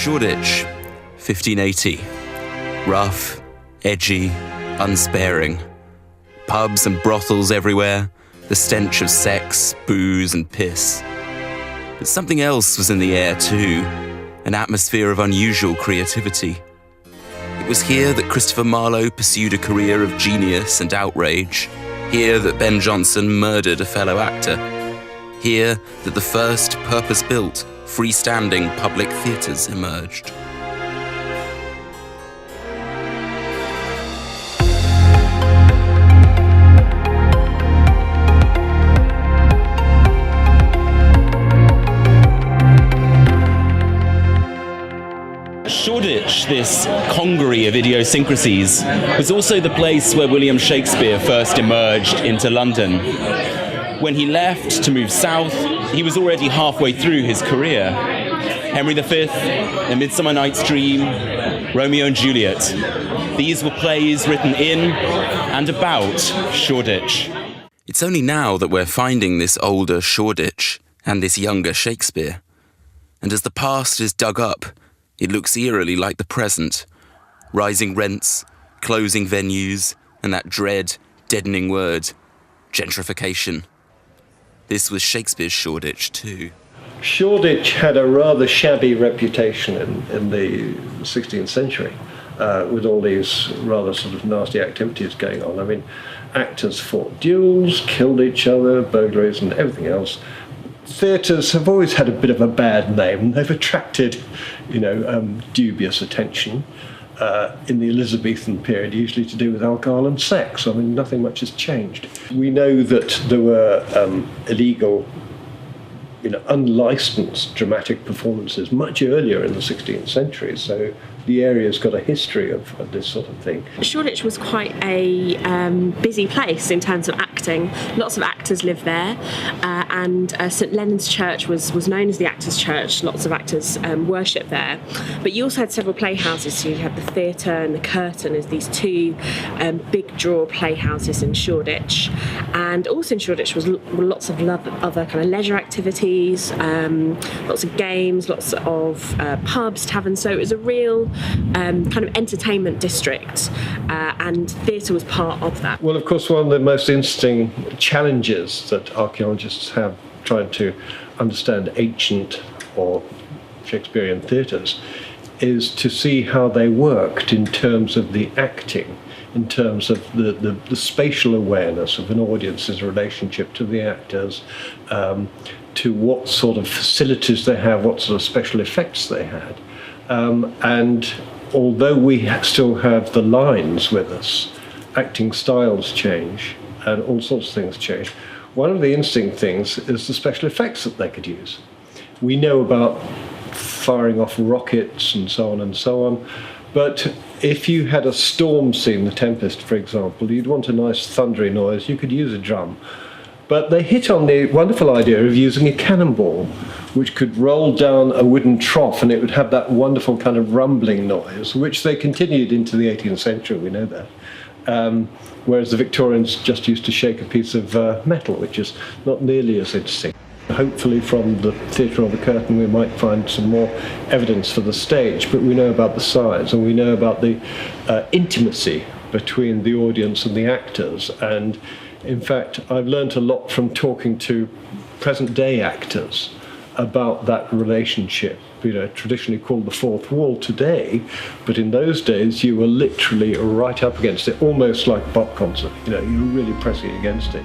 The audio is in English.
Shoreditch, 1580. Rough, edgy, unsparing. Pubs and brothels everywhere, the stench of sex, booze and piss. But something else was in the air too, an atmosphere of unusual creativity. It was here that Christopher Marlowe pursued a career of genius and outrage. Here that Ben Jonson murdered a fellow actor. Here that the first purpose-built, freestanding public theatres emerged. Shoreditch, this congery of idiosyncrasies, was also the place where William Shakespeare first emerged into London. When he left to move south, he was already halfway through his career. Henry V, A Midsummer Night's Dream, Romeo and Juliet. These were plays written in and about Shoreditch. It's only now that we're finding this older Shoreditch and this younger Shakespeare. And as the past is dug up, it looks eerily like the present. Rising rents, closing venues, and that dread, deadening word, gentrification. This was Shakespeare's Shoreditch too. Shoreditch had a rather shabby reputation in the 16th century, with all these rather sort of nasty activities going on. I mean, actors fought duels, killed each other, burglaries and everything else. Theatres have always had a bit of a bad name. They've attracted, dubious attention in the Elizabethan period, usually to do with alcohol and sex. I mean, nothing much has changed. We know that there were illegal, unlicensed dramatic performances much earlier in the 16th century, so the area's got a history of this sort of thing. Shoreditch was quite a busy place in terms of acting. Lots of actors lived there, and St Leonard's Church was known as the Actors' Church. Lots of actors worshipped there. But you also had several playhouses, so you had the Theatre and the Curtain as these two big draw playhouses in Shoreditch. And also in Shoreditch were lots of other kind of leisure activities, lots of games, lots of pubs, taverns. So it was a real kind of entertainment district, and theatre was part of that. Well, of course, one of the most interesting challenges that archaeologists have trying to understand ancient or Shakespearean theatres is to see how they worked in terms of the acting, in terms of the spatial awareness of an audience's relationship to the actors, to what sort of facilities they have, what sort of special effects they had. And although we still have the lines with us, acting styles change and all sorts of things change. One of the interesting things is the special effects that they could use. We know about firing off rockets and so on, but if you had a storm scene, The Tempest, for example, you'd want a nice thundery noise, you could use a drum. But they hit on the wonderful idea of using a cannonball, which could roll down a wooden trough and it would have that wonderful kind of rumbling noise, which they continued into the 18th century, we know that. Whereas the Victorians just used to shake a piece of metal, which is not nearly as interesting. Hopefully from the Theatre of the Curtain we might find some more evidence for the stage, but we know about the size and we know about the intimacy between the audience and the actors. And in fact, I've learnt a lot from talking to present-day actors about that relationship, traditionally called the fourth wall today, but in those days you were literally right up against it, almost like a pop concert, you're really pressing against it.